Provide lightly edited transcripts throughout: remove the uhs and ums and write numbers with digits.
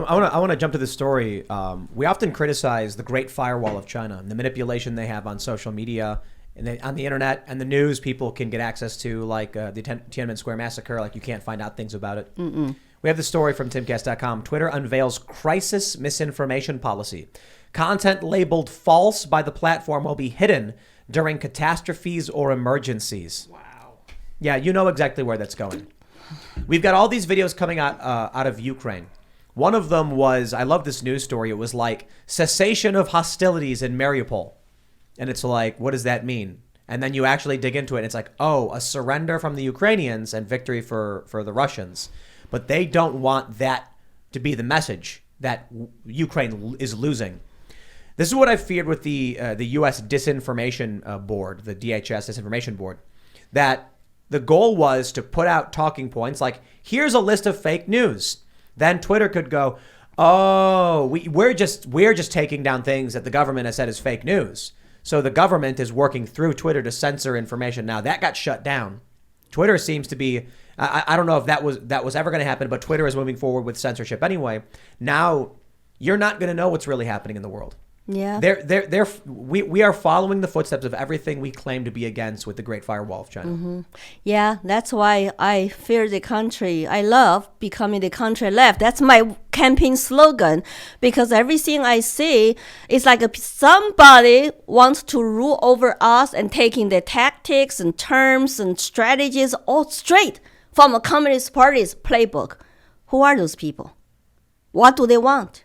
I want to jump to this story. We often criticize the Great Firewall of China and the manipulation they have on social media and on the internet and the news. People can get access to, like the Tiananmen Square massacre. Like, you can't find out things about it. We have the story from Timcast.com. Twitter unveils crisis misinformation policy. Content labeled false by the platform will be hidden during catastrophes or emergencies. Wow. Yeah, you know exactly where that's going. We've got all these videos coming out of Ukraine. One of them was, I love this news story. It was like cessation of hostilities in Mariupol. And it's like, what does that mean? And then you actually dig into it. And it's like, oh, a surrender from the Ukrainians and victory for the Russians. But they don't want that to be the message that Ukraine is losing. This is what I feared with the U.S. Disinformation Board, the DHS Disinformation Board, that the goal was to put out talking points like, here's a list of fake news. Then Twitter could go, oh, we're just taking down things that the government has said is fake news. So the government is working through Twitter to censor information. Now that got shut down. Twitter seems to be, I don't know if that was ever going to happen, but Twitter is moving forward with censorship anyway. Now you're not going to know what's really happening in the world. Yeah. We are following the footsteps of everything we claim to be against with the Great Firewall of China. Mm-hmm. Yeah, that's why I fear the country. I love becoming the country left. That's my campaign slogan, because everything I see is like somebody wants to rule over us and taking the tactics and terms and strategies all straight from a Communist Party's playbook. Who are those people? What do they want?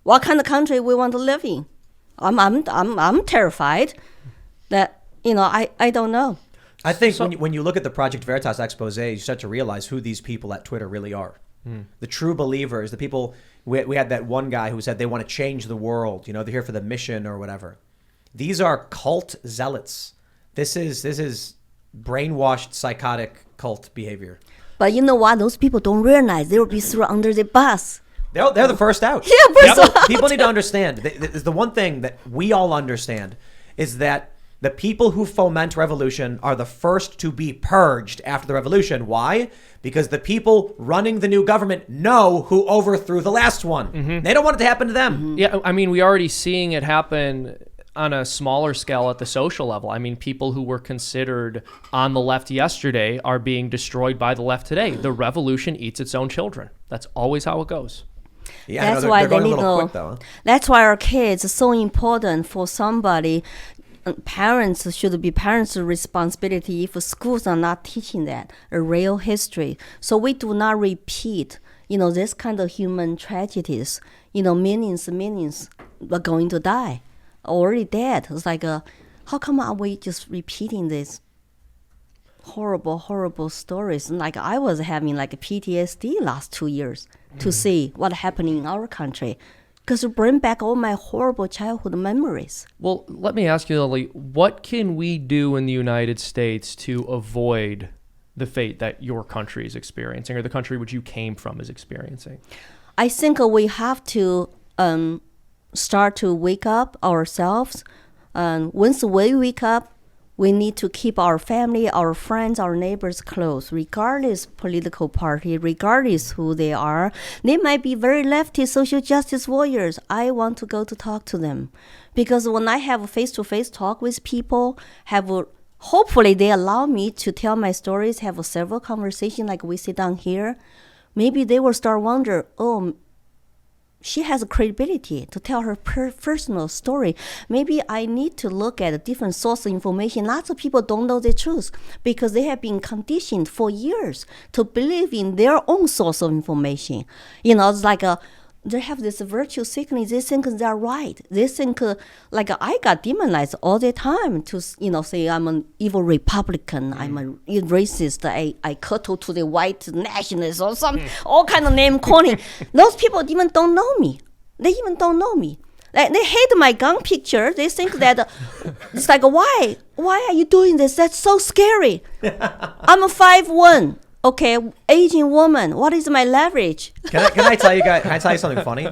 What kind of country we want to live in? I'm terrified that, I don't know. I think when you look at the Project Veritas expose, you start to realize who these people at Twitter really are. The true believers, the people, we had that one guy who said they want to change the world. They're here for the mission or whatever. These are cult zealots. This is brainwashed, psychotic cult behavior. But you know what? Those people don't realize they will be thrown under the bus. They're the first out. Yeah, people need to understand. The one thing that we all understand is that the people who foment revolution are the first to be purged after the revolution. Why? Because the people running the new government know who overthrew the last one. Mm-hmm. They don't want it to happen to them. Mm-hmm. Yeah, I mean, we're already seeing it happen on a smaller scale at the social level. I mean, people who were considered on the left yesterday are being destroyed by the left today. The revolution eats its own children. That's always how it goes. Yeah, that's why they need to. Huh? That's why our kids are so important for somebody. Parents should be parents' responsibility if schools are not teaching that a real history. So we do not repeat, this kind of human tragedies. Millions are going to die, already dead. It's like, how come are we just repeating this horrible stories? Like I was having like a PTSD last 2 years to see what happened in our country, because it bring back all my horrible childhood memories. Well, let me ask you, Lily, what can we do in the United States to avoid the fate that your country is experiencing, or the country which you came from is experiencing? I think we have to start to wake up ourselves. Once we wake up, we need to keep our family, our friends, our neighbors close, regardless political party, regardless who they are. They might be very lefty social justice warriors. I want to go to talk to them. Because when I have a face-to-face talk with people, hopefully they allow me to tell my stories, have a several conversations like we sit down here, maybe they will start wonder, she has a credibility to tell her personal story. Maybe I need to look at a different source of information. Lots of people don't know the truth because they have been conditioned for years to believe in their own source of information. It's like they have this virtue sickness. They think they're right. They think like I got demonized all the time to say I'm an evil Republican. I'm a racist. I kowtow to the white nationalists or all kind of name calling. Those people even don't know me. They even don't know me. Like, they hate my gun picture. They think that it's like, why are you doing this? That's so scary. I'm a 5'1". Okay, aging woman, what is my leverage? Can I tell you guys? Can I tell you something funny?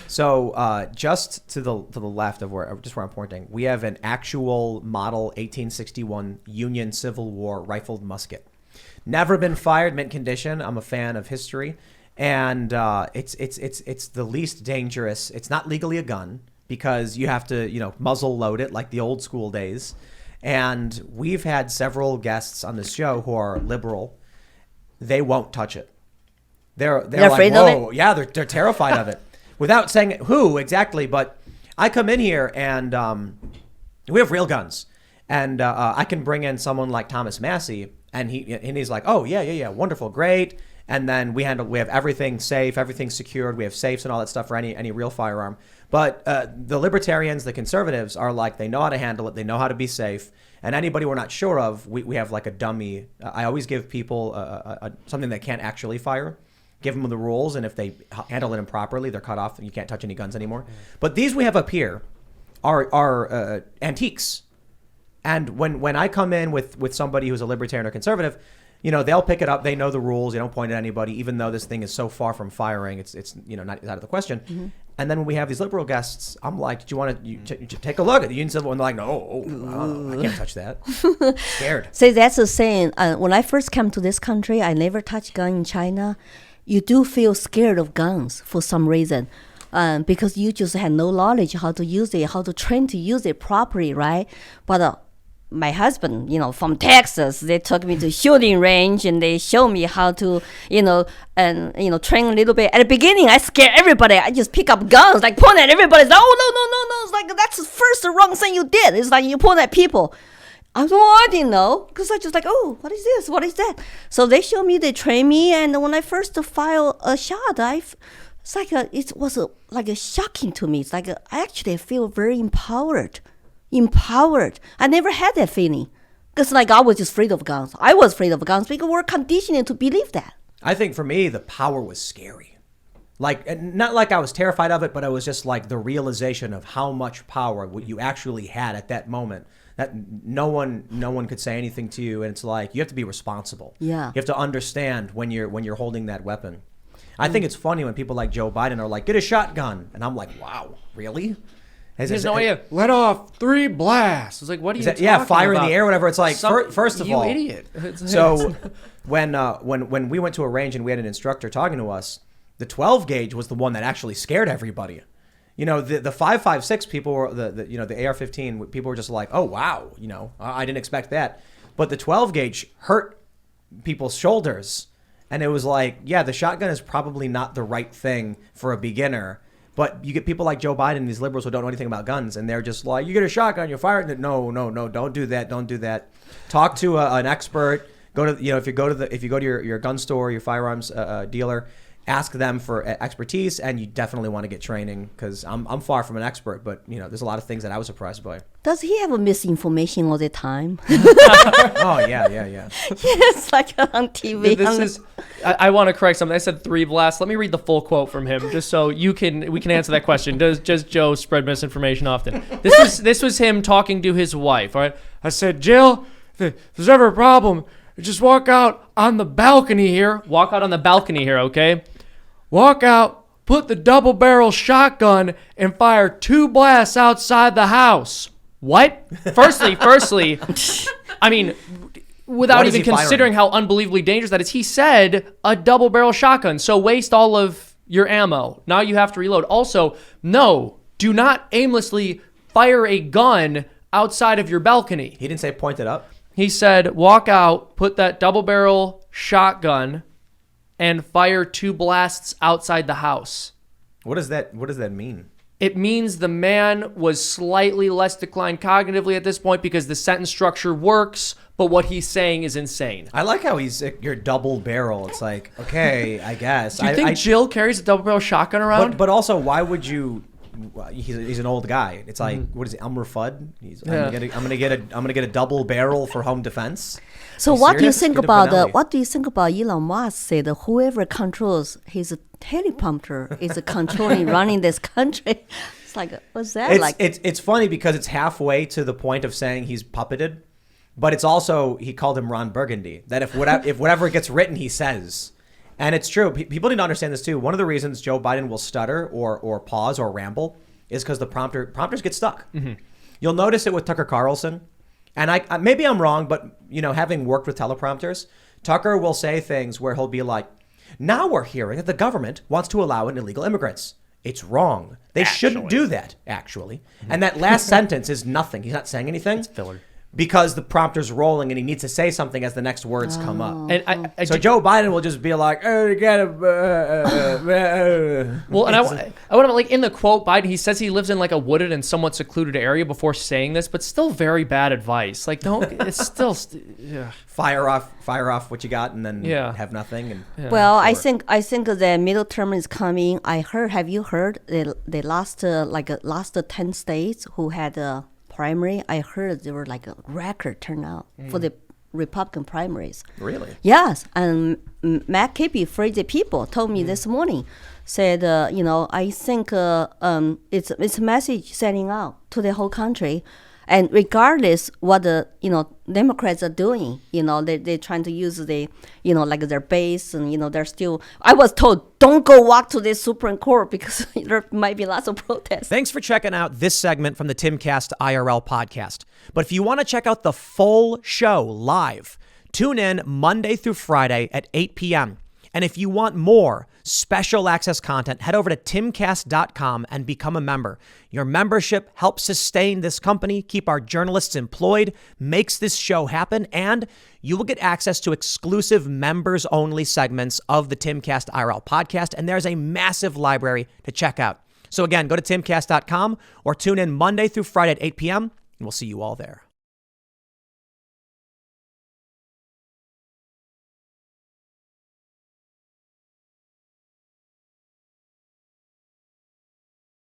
So just to the left of where I'm pointing, we have an actual model 1861 Union Civil War rifled musket. Never been fired, mint condition. I'm a fan of history, and it's the least dangerous. It's not legally a gun because you have to muzzle load it like the old school days. And we've had several guests on this show who are liberal. They won't touch it. They're like, afraid whoa, of it? yeah, they're terrified of it. Without saying who exactly, but I come in here and we have real guns, and I can bring in someone like Thomas Massey, and he's like, oh yeah, wonderful, great. And then we have everything safe, everything secured. We have safes and all that stuff for any real firearm. But the libertarians, the conservatives, are like, they know how to handle it. They know how to be safe. And anybody we're not sure of, we have like a dummy. I always give people something that can't actually fire. Give them the rules, and if they handle it improperly, they're cut off, and you can't touch any guns anymore. But these we have up here are antiques. And when I come in with somebody who's a libertarian or conservative, they'll pick it up. They know the rules. They don't point at anybody, even though this thing is so far from firing. It's not out of the question. Mm-hmm. And then when we have these liberal guests, I'm like, do you want to take a look at it? And they're like, no, I can't touch that. Scared. See, that's the saying. When I first came to this country, I never touched gun in China. You do feel scared of guns for some reason. Because you just had no knowledge how to use it, how to train to use it properly, right? But my husband, from Texas, they took me to shooting range and they showed me how to, train a little bit. At the beginning, I scared everybody. I just pick up guns, like point at everybody. It's like, oh, no. It's like, that's the first wrong thing you did. It's like you point at people. I didn't know, because I just like, oh, what is this? What is that? So they showed me, they trained me. And when I first fire a shot, it was shocking to me. It's like, I actually feel very empowered. I never had that feeling, because I was just afraid of guns. I was afraid of guns because we're conditioned to believe that. I think for me, the power was scary. Not like I was terrified of it, but I was just like the realization of how much power you actually had at that moment. That no one could say anything to you, and it's like you have to be responsible. Yeah, you have to understand when you're holding that weapon. I think it's funny when people like Joe Biden are like, get a shotgun, and I'm like, wow, really? There's no idea. Let off 3 blasts. It's like, what are you talking about? Yeah, fire in the air, whatever. It's like, first of all, you idiot. So when we went to a range and we had an instructor talking to us, the 12 gauge was the one that actually scared everybody. The 5.56 people were the AR-15 people were just like, oh wow, I didn't expect that. But the 12 gauge hurt people's shoulders, and it was like, yeah, the shotgun is probably not the right thing for a beginner. But you get people like Joe Biden, these liberals who don't know anything about guns, and they're just like, you get a shotgun, you're firing it. No, don't do that. Talk to an expert. Go to if you go to your gun store, your firearms dealer, ask them for expertise, and you definitely want to get training, because I'm far from an expert, but there's a lot of things that I was surprised by. Does he have a misinformation all the time? Oh yeah. Yes, like on TV. I want to correct something. I said 3 blasts. Let me read the full quote from him, just so we can answer that question. Does Joe spread misinformation often? This was him talking to his wife. All right. I said, Jill, if there's ever a problem, just walk out on the balcony here. Walk out on the balcony here, okay? Walk out, put the double-barrel shotgun, and fire 2 blasts outside the house. What? Firstly, I mean, without even considering how unbelievably dangerous that is, he said a double-barrel shotgun. So waste all of your ammo. Now you have to reload. Also, no, do not aimlessly fire a gun outside of your balcony. He didn't say point it up. He said, walk out, put that double-barrel shotgun, and fire 2 blasts outside the house. What does that mean? It means the man was slightly less declined cognitively at this point because the sentence structure works, but what he's saying is insane. I like how you're double barrel. It's like, okay, I guess. Do you think Jill carries a double-barrel shotgun around? But also, why would you... He's an old guy. It's like, what is it, Elmer Fudd? I'm gonna get a double barrel for home defense. So what do you think about Elon Musk said that whoever controls his teleprompter is controlling running this country? It's like, what's that like? It's funny because it's halfway to the point of saying he's puppeted, but it's also, he called him Ron Burgundy, that if whatever gets written he says. And it's true. People need to understand this too. One of the reasons Joe Biden will stutter or pause or ramble is because the prompters get stuck. Mm-hmm. You'll notice it with Tucker Carlson. And I maybe I'm wrong, but having worked with teleprompters, Tucker will say things where he'll be like, Now we're hearing that the government wants to allow in illegal immigrants. It's wrong. They shouldn't do that, actually. And that last sentence is nothing. He's not saying anything. It's filler. Because the prompter's rolling and he needs to say something as the next words come up. And So Joe Biden will just be like, oh, you gotta, well, and I want to, like, in the quote, Biden, he says he lives in like a wooded and somewhat secluded area before saying this, but still very bad advice. Like, it's still, yeah. fire off what you got and then Yeah. have nothing. And Well, I think the middle term is coming. Have you heard the last 10 states who had a primary? I heard there were like a record turnout for the Republican primaries. Really? Yes, and Matt Kippy, Fraser people, told me this morning, said, I think it's a message sending out to the whole country. And regardless what the Democrats are doing, they're trying to use like their base, and they're still. I was told don't go walk to the Supreme Court because there might be lots of protests. Thanks for checking out this segment from the Timcast IRL podcast. But if you want to check out the full show live, tune in Monday through Friday at 8 p.m. And if you want more special access content, head over to timcast.com and become a member. Your membership helps sustain this company, keep our journalists employed, makes this show happen, and you will get access to exclusive members-only segments of the Timcast IRL podcast, and there's a massive library to check out. So again, go to timcast.com or tune in Monday through Friday at 8 p.m., and we'll see you all there.